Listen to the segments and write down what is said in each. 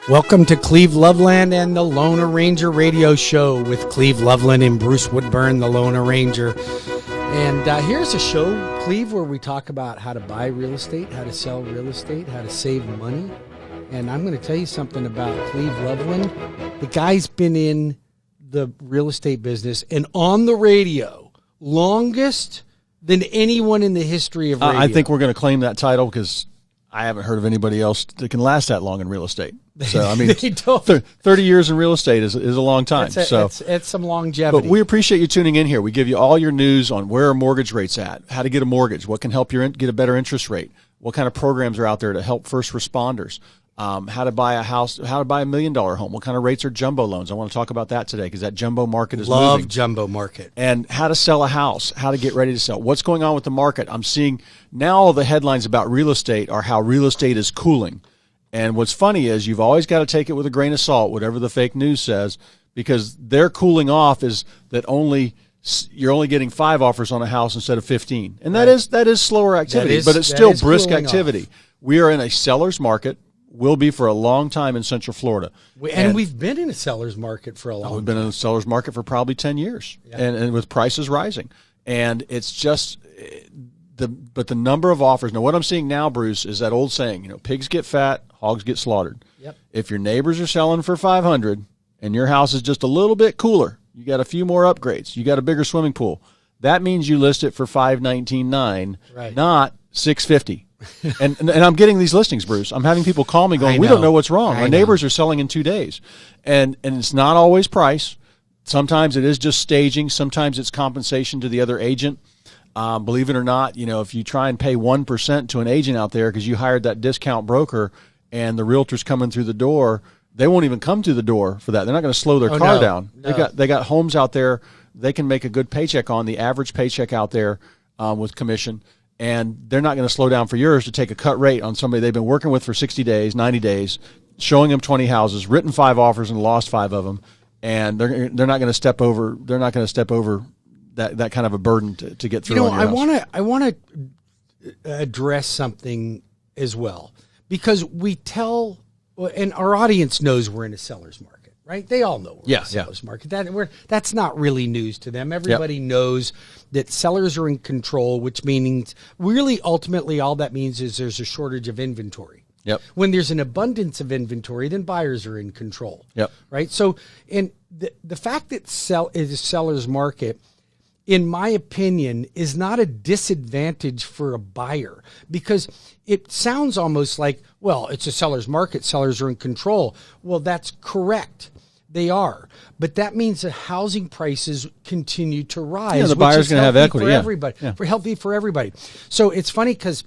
Welcome to Cleve, Loveland, and the Lone Ranger Radio Show with Cleve, Loveland, and Bruce Woodburn, the Lone Ranger. And here's a show, Cleve, where we talk about how to buy real estate, how to sell real estate, how to save money. And I'm going to tell you something about Cleve Loveland. The guy's been in the real estate business and on the radio longest than anyone in the history of radio. I think we're going to claim that title because I haven't heard of anybody else that can last that long in real estate. So, I mean, 30 years in real estate is a long time. It's some longevity. But we appreciate you tuning in here. We give you all your news on where are mortgage rates at, how to get a mortgage, what can help you get a better interest rate, what kind of programs are out there to help first responders, how to buy a house, how to buy $1 million home, what kind of rates are jumbo loans. I want to talk about that today because that jumbo market is moving. Love jumbo market. And how to sell a house, how to get ready to sell. What's going on with the market? I'm seeing now all the headlines about real estate are how real estate is cooling. And what's funny is you've always got to take it with a grain of salt, whatever the fake news says, because their cooling off is that you're only getting 5 offers on a house instead of 15. And that is slower activity, but it's still brisk activity. We are in a seller's market. Will be for a long time in Central Florida. And we've been in a seller's market for a long time. We've been in a seller's market for probably 10 years, and with prices rising. And it's just but the number of offers. Now, what I'm seeing now, Bruce, is that old saying, pigs get fat, hogs get slaughtered. Yep. If your neighbors are selling for $500 and your house is just a little bit cooler, you got a few more upgrades, you got a bigger swimming pool, that means you list it for $519,900, right, not $650. and I'm getting these listings, Bruce. I'm having people call me going, we don't know what's wrong. My neighbors are selling in 2 days. And it's not always price. Sometimes it is just staging. Sometimes it's compensation to the other agent. Believe it or not, if you try and pay 1% to an agent out there because you hired that discount broker and the realtor's coming through the door, they won't even come to the door for that. They're not going to slow their car down. No. They got homes out there they can make a good paycheck on, the average paycheck out there with commission. And they're not going to slow down for yours to take a cut rate on somebody they've been working with for 60 days, 90 days, showing them 20 houses, written 5 offers and lost 5 of them, and they're not going to step over. They're not going to step over that kind of a burden to get through. I want to address something as well, because we tell, and our audience knows we're in a seller's market. Right? They all know we're in a seller's market. That's not really news to them. Everybody knows that sellers are in control, which means really ultimately all that means is there's a shortage of inventory. Yep. When there's an abundance of inventory, then buyers are in control. Yep. Right? So, and the fact that is a seller's market, in my opinion, is not a disadvantage for a buyer, because it sounds almost like, well, it's a seller's market, sellers are in control. Well, that's correct. They are. But that means that housing prices continue to rise. Yeah, the buyer's going to have equity. For everybody. Yeah. For healthy for everybody. So it's funny because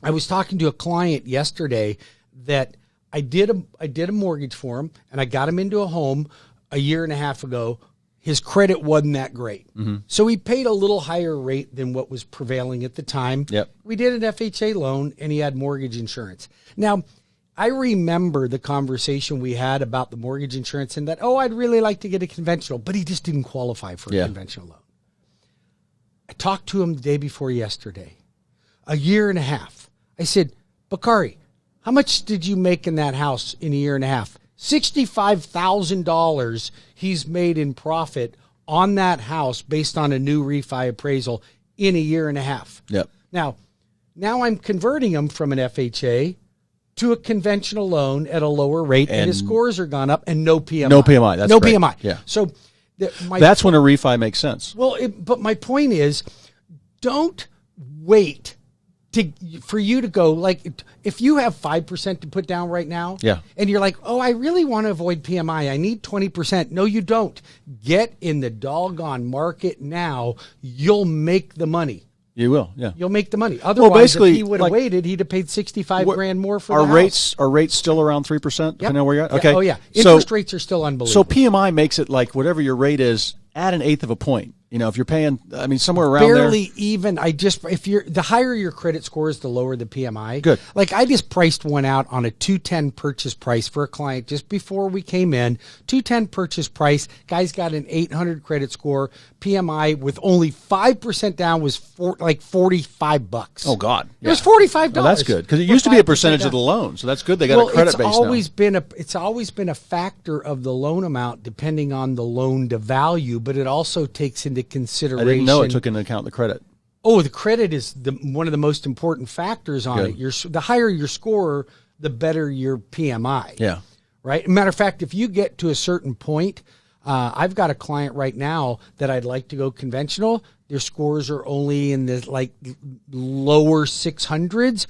I was talking to a client yesterday that I did a mortgage for him, and I got him into a home a year and a half ago. His credit wasn't that great. Mm-hmm. So he paid a little higher rate than what was prevailing at the time. Yep. We did an FHA loan, and he had mortgage insurance. Now, I remember the conversation we had about the mortgage insurance and that, I'd really like to get a conventional, but he just didn't qualify for a conventional loan. I talked to him the day before yesterday, a year and a half. I said, Bakari, how much did you make in that house in a year and a half? $65,000 he's made in profit on that house based on a new refi appraisal in a year and a half. Yep. Now I'm converting him from an FHA to a conventional loan at a lower rate, and his scores are gone up, and no PMI. No PMI. That's no great. PMI. Yeah. So that's when a refi makes sense. Well, but my point is, don't wait for you to go, like, if you have 5% to put down right now, and you're like, I really want to avoid PMI, I need 20%. No, you don't. Get in the doggone market now. You'll make the money. You will, yeah. You'll make the money. Otherwise, if he would have waited, he'd have paid $65,000 more for the house. Are rates still around 3%? Depending on where you're at? Okay. Yeah. Interest rates are still unbelievable. So PMI makes it like whatever your rate is, add 1/8 of a point. If you're paying, somewhere around barely there. even. The higher your credit score is, the lower the PMI. Good. Like I just priced one out on a 210 purchase price for a client just before we came in. 210 purchase price. Guy's got an 800 credit score. PMI with only 5% down was $45. Oh God, It was $45. Well, that's good because it used to be a percentage of the loan, so that's good. They got a credit base now. It's always been a factor of the loan amount depending on the loan to value, but it also takes into consideration. I didn't know it took into account the credit. Oh, the credit is one of the most important factors on Good. it. The higher your score, the better your PMI. Yeah. Right. Matter of fact, if you get to a certain point, I've got a client right now that I'd like to go conventional. Their scores are only in the lower 600s.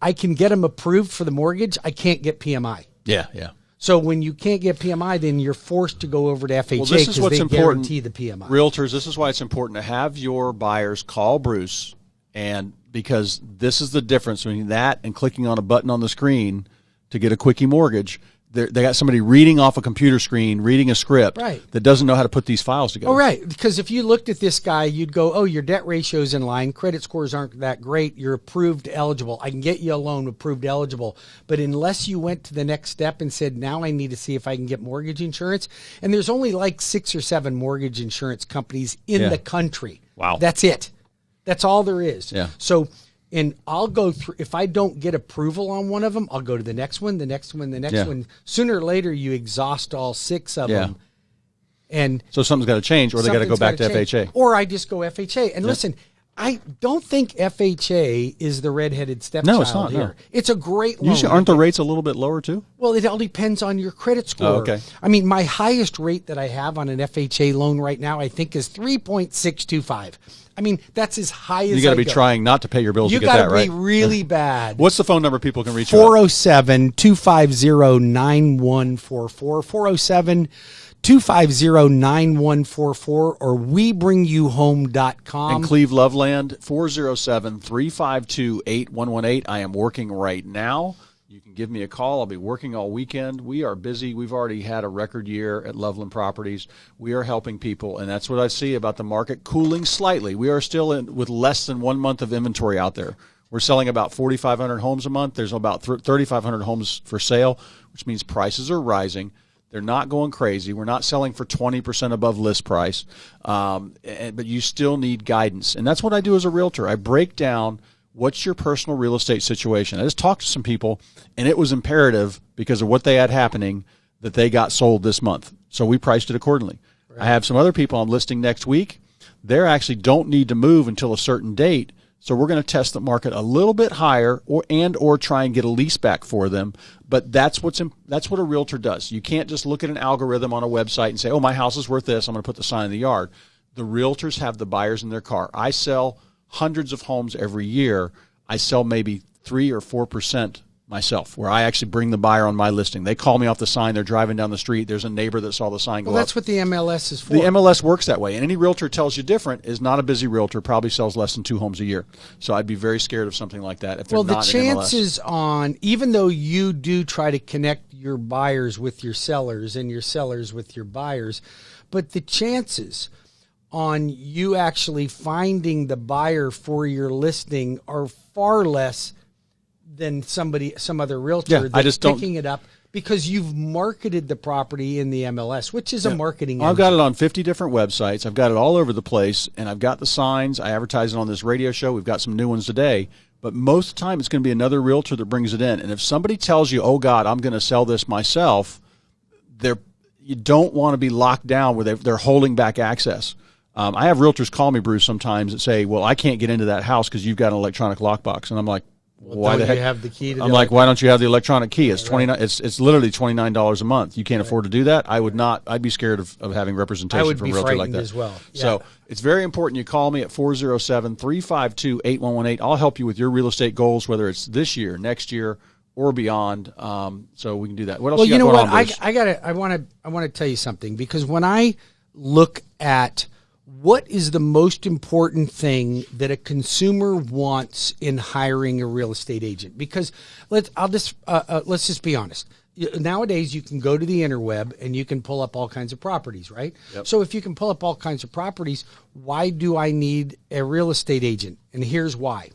I can get them approved for the mortgage. I can't get PMI. Yeah, yeah. So when you can't get PMI, then you're forced to go over to FHA because they guarantee the PMI. Realtors, this is why it's important to have your buyers call Bruce, and because this is the difference between that and clicking on a button on the screen to get a quickie mortgage. They got somebody reading off a computer screen, reading a script that doesn't know how to put these files together. Oh, right. Because if you looked at this guy, you'd go, oh, your debt ratio's in line. Credit scores aren't that great. You're approved eligible. I can get you a loan approved eligible. But unless you went to the next step and said, now I need to see if I can get mortgage insurance. And there's only 6 or 7 mortgage insurance companies in the country. Wow. That's it. That's all there is. Yeah. So, and I'll go through, if I don't get approval on one of them, I'll go to the next one, the next one, the next one. Sooner or later, you exhaust all 6 of them. And so something's got to change, or they got to go back to FHA. Or I just go FHA. And listen, I don't think FHA is the redheaded stepchild it's not, here. no. It's a great loan. Usually, aren't the rates a little bit lower too? Well, it all depends on your credit score. Oh, okay. I mean, my highest rate that I have on an FHA loan right now, I think, is 3.625. I mean, that's as high as you got to be trying not to pay your bills to get that right. You got to be really bad. What's the phone number people can reach? 407-250-9144. 407-250-9144 or WeBringYouHome.com. And Cleve Loveland, 407-352-8118. I am working right now. You can give me a call. I'll be working all weekend. We are busy. We've already had a record year at Loveland Properties. We are helping people, and that's what I see about the market cooling slightly. We are still with less than 1 month of inventory out there. We're selling about 4,500 homes a month. There's about 3,500 homes for sale, which means prices are rising. They're not going crazy. We're not selling for 20% above list price, but you still need guidance. And that's what I do as a realtor. I break down what's your personal real estate situation. I just talked to some people, and it was imperative because of what they had happening that they got sold this month. So we priced it accordingly. Right. I have some other people I'm listing next week. They actually don't need to move until a certain date. So we're going to test the market a little bit higher or try and get a lease back for them. But that's what a realtor does. You can't just look at an algorithm on a website and say, oh, my house is worth this. I'm going to put the sign in the yard. The realtors have the buyers in their car. I sell hundreds of homes every year. I sell maybe 3 or 4% myself, where I actually bring the buyer on my listing. They call me off the sign. They're driving down the street. There's a neighbor that saw the sign go up. Well, that's what the MLS is for. The MLS works that way. And any realtor tells you different is not a busy realtor, probably sells less than 2 homes a year. So I'd be very scared of something like that if they're not in MLS. Well, the chances on, even though you do try to connect your buyers with your sellers and your sellers with your buyers, but the chances on you actually finding the buyer for your listing are far less than some other realtor that's picking it up because you've marketed the property in the MLS, which is a marketing engine. I've got it on 50 different websites. I've got it all over the place, and I've got the signs. I advertise it on this radio show. We've got some new ones today. But most of the time, it's going to be another realtor that brings it in. And if somebody tells you, oh, God, I'm going to sell this myself, you don't want to be locked down where they're holding back access. I have realtors call me, Bruce, sometimes that say, well, I can't get into that house because you've got an electronic lockbox. And I'm like, why the heck? You have the key to I'm like, why don't you have the electronic key? It's $29. It's literally $29 a month. You can't afford to do that. I would not. I'd be scared of having representation from a realtor like that. As well. Yeah. So it's very important you call me at 407-352-8118. I'll help you with your real estate goals, whether it's this year, next year, or beyond. So we can do that. What else? Well, you know what? I want to tell you something, because when I look at what is the most important thing that a consumer wants in hiring a real estate agent? Because let's just be honest. nowadays you can go to the interweb and you can pull up all kinds of properties, right? Yep. So if you can pull up all kinds of properties, why do I need a real estate agent? And here's why.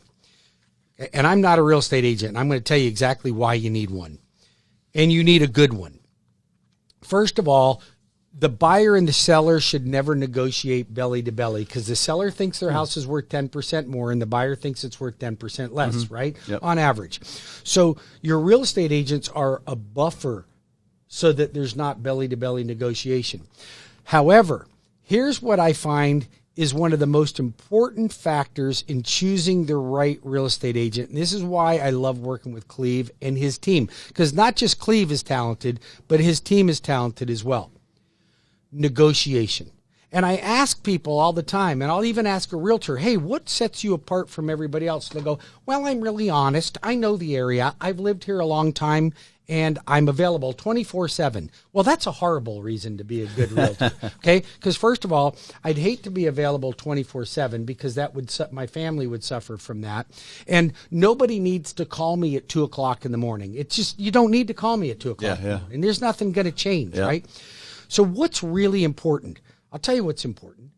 And I'm not a real estate agent. I'm going to tell you exactly why you need one. And you need a good one. First of all, the buyer and the seller should never negotiate belly to belly, because the seller thinks their house is worth 10% more and the buyer thinks it's worth 10% less, right? Yep. On average. So your real estate agents are a buffer so that there's not belly to belly negotiation. However, here's what I find is one of the most important factors in choosing the right real estate agent. And this is why I love working with Cleve and his team, because not just Cleve is talented, but his team is talented as well. Negotiation. And I ask people all the time, and I'll even ask a realtor, hey, what sets you apart from everybody else? They'll go, well, I'm really honest. I know the area. I've lived here a long time, and I'm available 24/7. Well, that's a horrible reason to be a good realtor, okay? Because first of all, I'd hate to be available 24/7 because that would my family would suffer from that. And nobody needs to call me at 2 o'clock in the morning. It's just, you don't need to call me at 2 o'clock in the morning. And there's nothing going to change, right? So what's really important? I'll tell you what's important.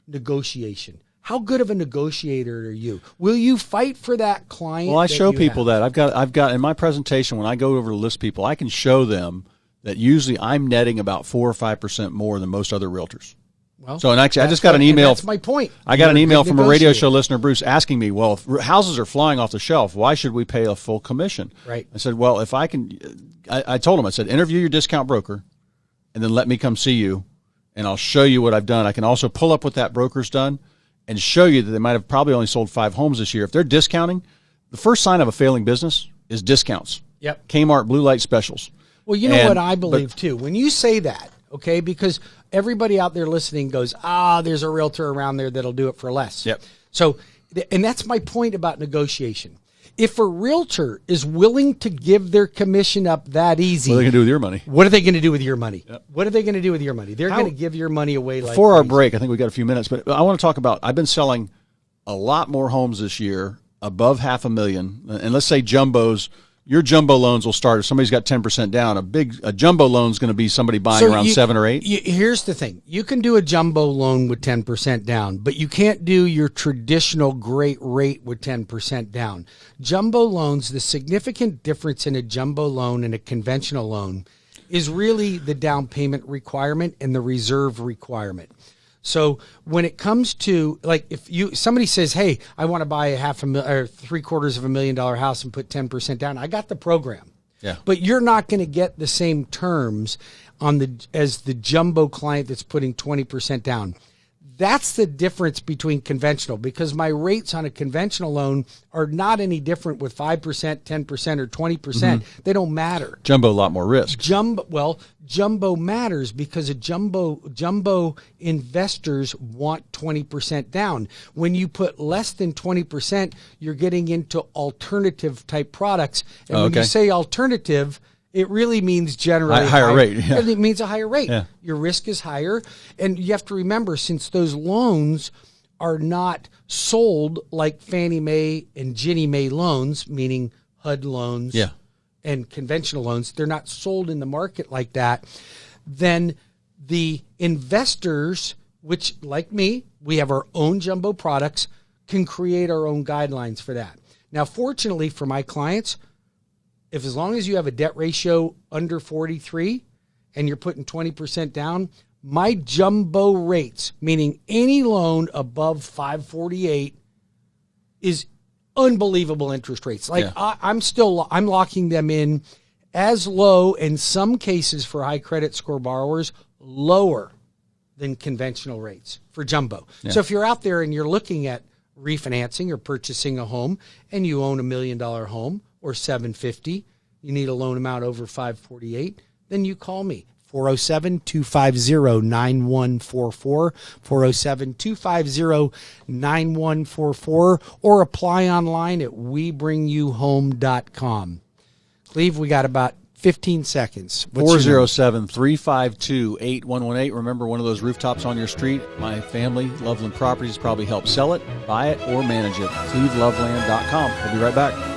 Negotiation. How good of a negotiator are you? Will you fight for that client? Well, I show people that. I've got in my presentation, when I go over to list people, I can show them that usually I'm netting about 4 or 5% more than most other realtors. Well, so, and actually, I just got an email. That's my point. I got an email from a radio show listener, Bruce, asking me, well, if houses are flying off the shelf, why should we pay a full commission? Right. I said, well, if I can, I told him, I said, interview your discount broker, and then let me come see you, and I'll show you what I've done. I can also pull up what that broker's done and show you that they might have probably only sold 5 homes this year. If they're discounting, the first sign of a failing business is discounts. Yep. Kmart Blue Light specials. Well, you know what I believe too. When you say that, okay, because everybody out there listening goes, there's a realtor around there that'll do it for less. Yep. So, and that's my point about negotiation. If a realtor is willing to give their commission up that easy, what are they going to do with your money? What are they going to do with your money? Yep. What are they going to do with your money? They're going to give your money away like before crazy. our break, I think we got a few minutes, but I want to talk about, I've been selling a lot more homes this year, above $500,000. And let's say jumbos, your jumbo loans will start if somebody's got 10% down. A jumbo loan is going to be somebody buying around 7 or 8. Here's the thing. You can do a jumbo loan with 10% down, but you can't do your traditional great rate with 10% down. Jumbo loans, the significant difference in a jumbo loan and a conventional loan is really the down payment requirement and the reserve requirement. So when it comes to, like, if somebody says, hey, I want to buy a $750,000 house and put 10% down, I got the program. Yeah. But you're not going to get the same terms as the jumbo client that's putting 20% down. That's the difference between conventional, because my rates on a conventional loan are not any different with 5%, 10%, or 20%. They don't matter. Jumbo, a lot more risk. Jumbo matters because jumbo investors want 20% down. When you put less than 20%, you're getting into alternative type products. And when you say alternative, it really means generally higher rate. Yeah. It means a higher rate. Yeah. Your risk is higher. And you have to remember, since those loans are not sold like Fannie Mae and Ginnie Mae loans, meaning HUD loans and conventional loans, they're not sold in the market like that, then the investors, which, like me, we have our own jumbo products, can create our own guidelines for that. Now, fortunately for my clients, if as long as you have a debt ratio under 43 and you're putting 20% down, my jumbo rates, meaning any loan above 548, is unbelievable interest rates. Like I'm locking them in as low, in some cases for high credit score borrowers, lower than conventional rates for jumbo. Yeah. So if you're out there and you're looking at refinancing or purchasing a home and you own $1 million home, or $750, you need a loan amount over $548, then you call me. 407-250-9144, 407-250-9144, or apply online at webringyouhome.com. Cleve, we got about 15 seconds. 407-352-8118. Remember, one of those rooftops on your street, my family, Loveland Properties, probably helped sell it, buy it, or manage it. CleveLoveland.com. We'll be right back.